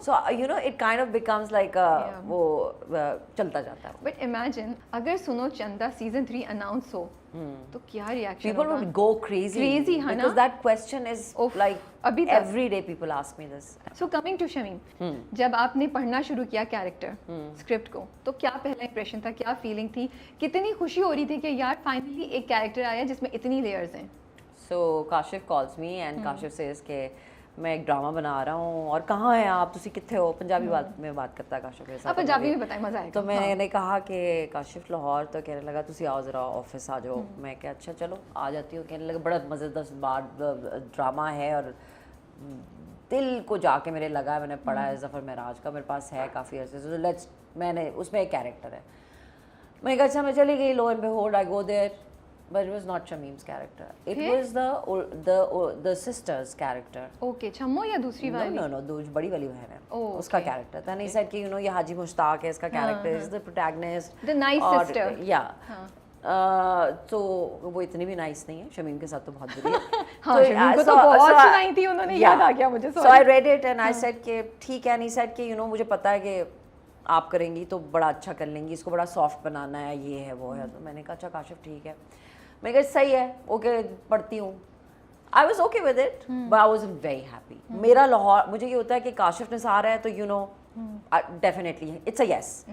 So you know it kind of becomes like a वो चलता जाता है. But imagine अगर सुनो चंदा सीजन 3 अनाउंस हो तो क्या रिएक्शन People होगा? would go crazy. Crazy, है ना? Because that question is like अभी तक. every day people ask me this. So coming to Shamim, जब आपने पढ़ना शुरू किया कैरेक्टर स्क्रिप्ट को, तो क्या पहला इंप्रेशन था, क्या फीलिंग थी, कितनी खुशी हो रही थी कि यार फाइनली एक कैरेक्टर आया जिसमें इतनी लेयर्स हैं? So Kashif calls me and Kashif says के मैं एक ड्रामा बना रहा हूँ और कहाँ हैं आप, तुसी कितने हो, पंजाबी बात में बात करता है काशिफ के साथ. आप पंजाबी में बताएं, मजा आएगा. तो मैंने कहा कि काशिफ लाहौर, तो कहने लगा तुसी आओ ज़रा ऑफिस आ जाओ. मैं क्या अच्छा चलो आ जाती हूँ. कहने लगा बड़ा मज़ेदार बात ड्रामा है और दिल को जाके मेरे लगा. मैंने पढ़ा है ज़फ़र महराज का, मेरे पास है काफ़ी अर्से से. लेट्स, मैंने उसमें एक कैरेक्टर है. मैं कहा अच्छा मैं चली गई. Lo and behold I go there. But it was not Shameem's character. It was the sister's character. Okay, छम्मो या दूसरी वाली? No, दो बड़ी वाली बहन है. उसका character था. नहीं said कि you know ये हाजी मुश्ताक है, इसका character is the protagonist. The nice sister. Yeah. तो वो इतनी भी nice नहीं है. शमीम के साथ तो बहुत बुरी है. हाँ, शमीम को तो बहुत सुनाई थी उन्होंने. याद आ गया मुझे. So I read it and I said कि ठीक है. And he said कि you know मुझे पता है कि आप करेंगी तो बड़ा अच्छा कर लेंगी, इसको बड़ा सॉफ्ट बनाना है, ये है वो है. तो मैंने कहा अच्छा काशिफ ठीक है. मैं कहा सही है, ओके पढ़ती हूँ. I was okay with it but I was very happy. मेरा लाहौर, मुझे ये होता है कि काशिफ निसार है तो you know definitely it's a yes.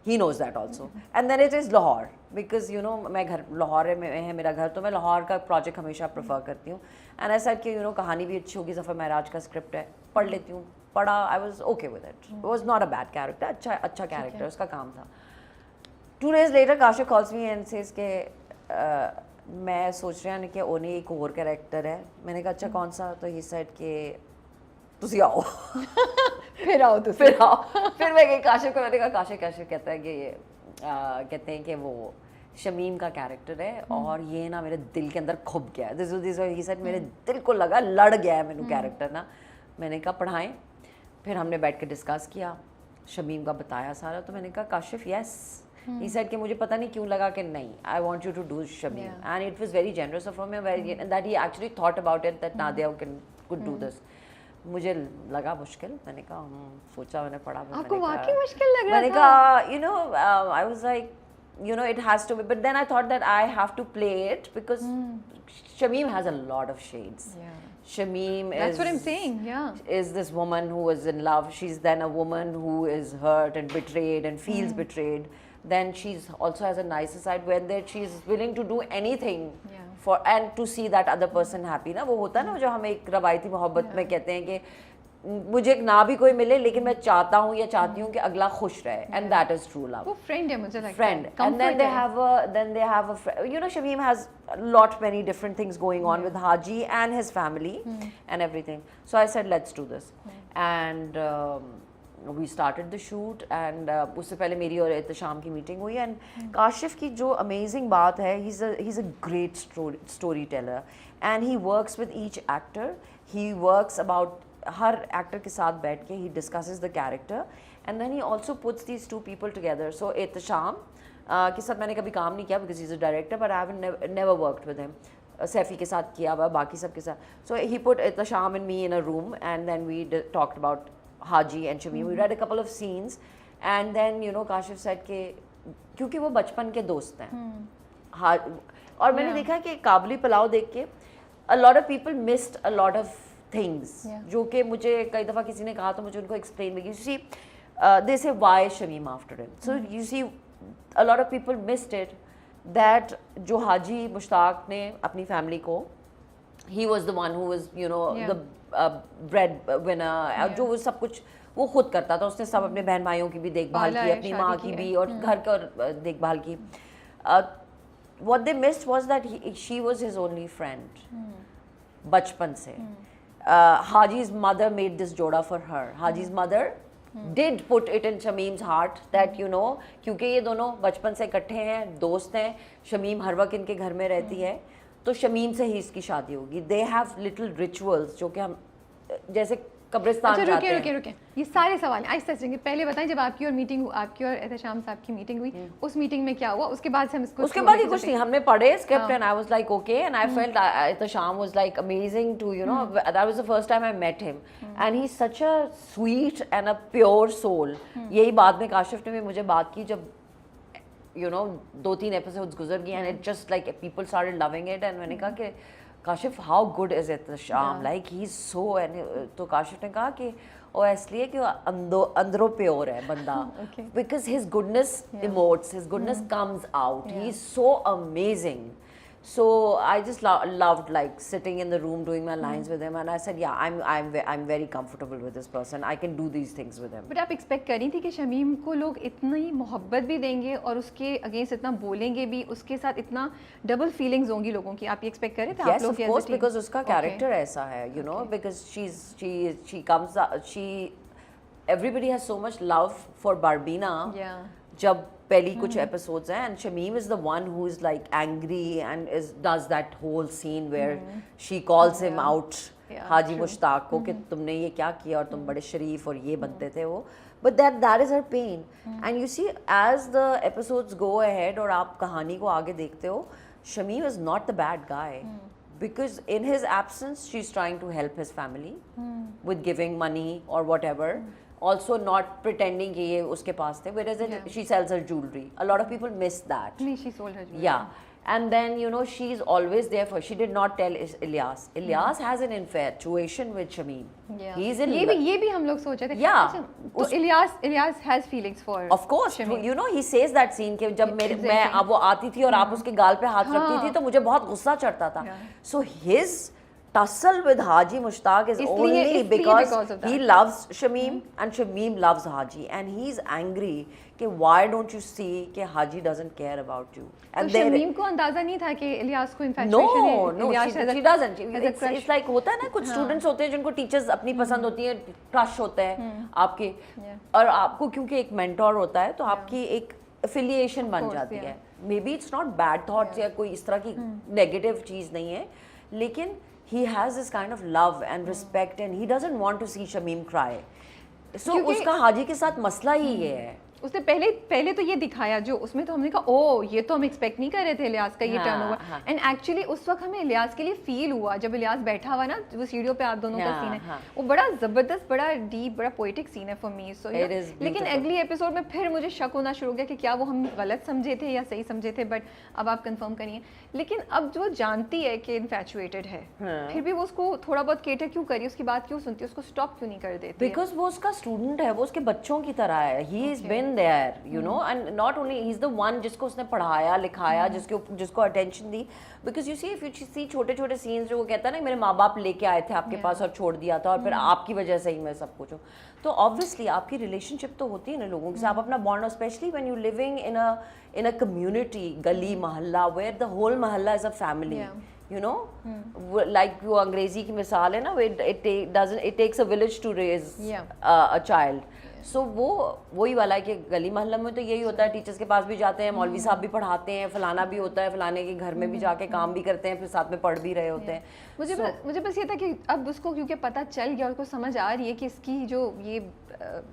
He knows that also. And then it is Lahore because you know मैं घर लाहौर में है मेरा घर, तो मैं लाहौर का प्रोजेक्ट हमेशा प्रेफर करती हूँ. एंड ऐसा कि यू नो कहानी भी अच्छी होगी, ज़फ़र महराज का स्क्रिप्ट है, पढ़ लेती हूँ. पढ़ा, I was okay with it. It was not a bad character. अच्छा कैरेक्टर, उसका काम था. 2 days later Kashif calls me and says के मैं सोच रहा हूँ कि ओने एक और कैरेक्टर है. मैंने कहा अच्छा कौन सा? तो ये सेड के तुसी आओ. फिर आओ तो फिर आओ. फिर मैं गई काशिफ को. मैंने कहा काशिफ कहता है कि ये कहते हैं कि वो शमीम का कैरेक्टर है और ये ना मेरे दिल के अंदर खुब गया है. दिस ही सेड मेरे दिल को लगा लड़ गया है मैंने कैरेक्टर ना. मैंने कहा पढ़ाएं. फिर हमने बैठ के डिस्कस किया, शमीम का बताया सारा. तो मैंने कहा काशिफ यस. He said कि मुझे पता नहीं क्यों लगा कि नहीं, I want you to do Shameem. And it was very generous of him and that he actually thought about it that Nadia could do this. मुझे लगा मुश्किल. मैंने कहा सोचा, मैंने पढ़ा. आपको वाकई मुश्किल लग रहा था? मैंने कहा you know I was like you know it has to be, but then I thought that I have to play it because Shameem has a lot of shades. Shameem That's what I'm saying. is this woman who is in love. She's then a woman who is hurt and betrayed and feels betrayed. Then she's also has a nicer side where that she's willing to do anything for and to see that other person happy. ना वो होता है ना जो हम एक रवायती मोहब्बत में कहते हैं कि मुझे ना भी कोई मिले लेकिन मैं चाहता हूँ या चाहती हूँ कि अगला खुश रहे. And that is true love. वो friend है मुझे लगता है. Friend. And then they have a you know Shameem has a lot many different things going on with Haji and his family and everything. So I said let's do this. And we started the shoot and उससे पहले मेरी और एहतशाम की meeting हुई. And Kashif की जो amazing बात है, he's a great storyteller and he works with each actor. He works about her actor के साथ बैठ के he discusses the character and then he also puts these two people together. So Ehtesham के साथ मैंने कभी काम नहीं किया because he's a director, but I have never worked with him. Saifi के साथ किया हुआ, बाकी सब के साथ. So he put Ehtesham and me in a room and then we talked about Haji and Shameem. We read a couple of scenes and then you know Kashif said के क्योंकि वो बचपन के दोस्त हैं. और मैंने देखा कि काबुली पुलाव देख के a lot of people missed a lot of things जो कि मुझे कई दफ़ा किसी ने कहा तो मुझे उनको explain भी. You see they say why Shameem after it. So you see a lot of people missed it that जो हाजी मुश्ताक ने अपनी फैमिली को, he was the one who was you know the bread winner. जो वो सब कुछ वो खुद करता था. उसने सब अपने बहन भाइयों की भी देखभाल की, अपनी माँ की भी और घर का देखभाल की. What they missed was that she was his only friend बचपन से. Haji's mother made this joda for her. Haji's mother did put it in Shameem's heart that you know क्योंकि ये दोनों बचपन से इकट्ठे हैं, दोस्त हैं. शमीम हर वक्त इनके घर में रहती है तो शमीम से ही इसकी शादी होगी. They have little rituals जो कि हम जैसे कब्रिस्तान अच्छा जाते रुके हैं। रुके रुके, ये सारे सवाल आहिस्ते आहिस्ते पहले बताएं, जब आपकी और मीटिंग आपकी और एहतशाम साहब की मीटिंग हुई, उस मीटिंग में क्या हुआ, उसके बाद से हम इसको उसके बाद ही कुछ नहीं, हमने पढ़े स्क्रिप्ट हाँ। And I was like okay and I felt Ehtisham was like amazing to you know, that was the first time I met him and he is such a sweet and a pure soul. यही बाद में काशिफ ने भी मुझे बात की, जब you know 2-3 episodes गुजर गए and it just like people started loving it and मैंने कहा कि Kashif how good is it the शाम, लाइक ही इज सो, तो काशिफ ने कहा कि वो इसलिए कि वो अंदरों प्योर है बंदा, because his goodness emotes, his goodness comes out, he is so amazing. So I just loved like sitting in the room doing my lines with him, and I said, yeah, I'm very comfortable with this person. I can do these things with him. But आप expect करी थी कि शमीम को लोग इतनी मोहब्बत भी देंगे और उसके अगेंस्ट इतना बोलेंगे भी, उसके साथ इतना डबल फीलिंग्स होंगी लोगों की, आप ये एक्सपेक्ट करे थे? Yes, of course, because उसका character ऐसा है, you know, because she comes, everybody has so much love for Barbina. Yeah. जब पहली कुछ एपिसोड्स हैं and Shamim is the one who is like angry and does that whole scene where she calls him out, हाजी मुश्ताक को, कि तुमने ये क्या किया और तुम बड़े शरीफ और ये बनते थे वो, but that is her pain. And you see as the episodes go ahead और आप कहानी को आगे देखते हो, Shamim is not the bad guy. Because in his absence she's trying to help his family with giving money or whatever. Also not pretending कि ये उसके पास थे, whereas she sells her jewelry. A lot of people miss that. नहीं, she sold her jewelry. Yeah, and then you know she's always there for. She did not tell Ilyas. Ilyas has an infatuation with Shamim. Yeah. He's in. ये भी हम लोग सोचे थे. Yeah. अच्छा, तो Ilyas has feelings for. Of course, Shamim. you know he says that scene कि जब मैं अब वो आती थी और आप उसके गाल पे हाथ रखती थी तो मुझे बहुत गुस्सा चढ़ता था. So his tussle with Haji Mushtaq is only because he loves Shamim and Shamim loves Haji and he's angry कि why don't you see कि Haji doesn't care about you. And तो शमीम को अंदाजा नहीं था कि इलियास को infatuation है. No, she doesn't. It's like होता है ना, कुछ students होते हैं जिनको teachers अपनी पसंद होती है, crush होते हैं आपके, और आपको क्योंकि एक mentor होता है तो आपकी एक affiliation बन जाती है. Maybe it's not bad thoughts या कोई इस तरह की negative चीज़ नहीं है, लेकिन he has this kind of love and respect and he doesn't want to see Shamim cry. So उसका हाजी के साथ मसला ही ये है. उसने पहले तो ये दिखाया, जो उसमें तो हमने कहा ओ ये तो हम एक्सपेक्ट नहीं कर रहे थे इलियास का ये टर्न ओवर, एंड एक्चुअली उस वक्त हमें इलियास के लिए फील हुआ जब इलियास बैठा हुआ ना, वो सीढ़ियों पे आप दोनों का सीन है, वो बड़ा जबरदस्त, बड़ा डीप, बड़ा पोएटिक सीन है फॉर मी. सो लेकिन अगली एपिसोड में फिर मुझे शक होना शुरू हो गया कि क्या वो हम गलत समझे थे या सही समझे थे, बट अब आप कंफर्म करिए. लेकिन अब जो जानती है कि इन्फैचुएटेड है, फिर भी वो उसको थोड़ा बहुत केटर क्यों करी, उसकी बात क्यों सुनती है, उसको स्टॉप क्यों नहीं कर देती? बिकॉज वो उसका स्टूडेंट है, वो उसके बच्चों की तरह है. He is been there, you know, and not only he is the one जिसको उसने पढ़ाया लिखाया, जिसको अटेंशन दी. Because you see if you see छोटे छोटे सीन्स जो वो कहता है ना, मेरे माँ बाप लेके आए थे आपके पास और छोड़ दिया था और फिर आपकी वजह से ही मैं सब कुछ हूँ, तो ऑब्वियसली आपकी रिलेशनशिप तो होती है ना लोगों के साथ, आप अपना bond, specially when you living in a community, गली मोहल्ला, where the whole मोहल्ला is a family. You know, like वो अंग्रेजी की मिसाल है ना, it takes a village to raise a child. So वो वही वाला है कि गली मोहल्ला में तो यही होता है, टीचर्स के पास भी जाते हैं, मौलवी साहब भी पढ़ाते हैं, फलाना भी होता है, फलाने के घर में भी जाके काम भी करते हैं, फिर साथ में पढ़ भी रहे होते हैं. मुझे बस ये था कि अब उसको क्योंकि पता चल गया और उसको समझ आ रही है कि इसकी जो ये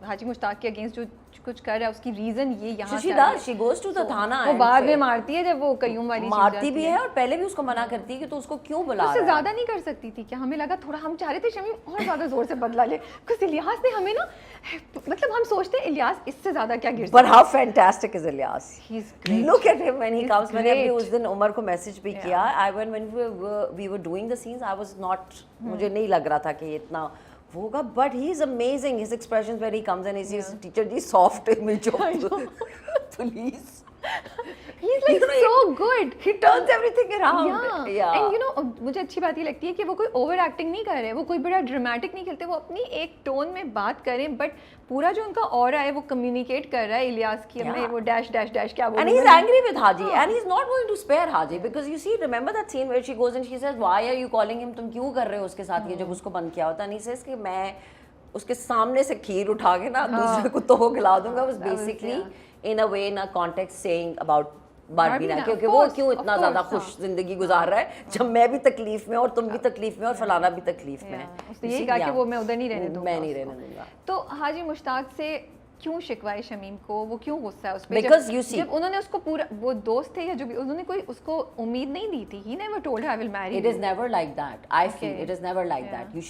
हाजी मुश्ताक के अगेंस्ट जो कुछ कर रहा है उसकी रीजन ये यहाँ she goes to the थाना, वो बाद में मारती है जब वो कयूम वाली मारती भी है और पहले भी उसको मना करती है कि तू उसको क्यों बुला रहा है. उससे ज्यादा नहीं कर सकती थी क्या? हमें लगा थोड़ा, हम चाह रहे थे शमीम और ज्यादा जोर से बदला ले, कुछ इलियास ने हमें ना, मतलब हम सोचते हैं इलियास इससे ज्यादा क्या गिर सकता है. But how fantastic is Ilyas? He's great. Look at him when he comes. मैंने अभी उस दिन उमर को मैसेज भी किया. When we were doing the scenes, I was not, मुझे नहीं लग रहा था कि इतना वो होगा, but he is amazing. His expressions when he comes and he sees teacher ji soft image of police. He's like so good. He turns everything around. Yeah. And you know, मुझे अच्छी बात ये लगती है कि वो कोई ओवर एक्टिंग नहीं कर रहे, वो कोई बड़ा ड्रामेटिक नहीं खेलते, वो अपनी एक टोन में बात करें, बट पूरा जो उनका ऑरा है वो कम्युनिकेट कर रहा है इलियास की, हमें वो डैश डैश डैश क्या बोलूं. And he's angry with Haji and he's not going to spare Haji because you see, remember that scene where she goes and she says, why are you calling him, तुम क्यों कर रहे हो उसके साथ ये, जब उसको बंद किया होता. नहीं says कि मैं उसके सामने से खीर उठा के ना दूसरे कुत्तों को खिला दूंगा. was basically in a way, in a context saying about बारबीना, बारबीना, क्योंकि of वो course, क्यों of इतना ज्यादा course, खुश जिंदगी गुजार रहा है जब मैं भी तकलीफ में और तुम भी तकलीफ में और फलाना भी तकलीफ में है। उसने यही कहा कि वो मैं उधर नहीं रहने दूंगा, मैं नहीं उसको। रहने दूंगा। तो हाजी मुश्ताक से क्यों शिकवा है शमीम को, वो क्यों गुस्सा है उस पे? Because you see- जब उन्होंने उसको पूरा, वो दोस्त थे या जो भी, उन्होंने कोई उसको उम्मीद नहीं दी थी, he never told her I will marry. It is never like that. I feel Okay. it is never like Yeah. that. You see,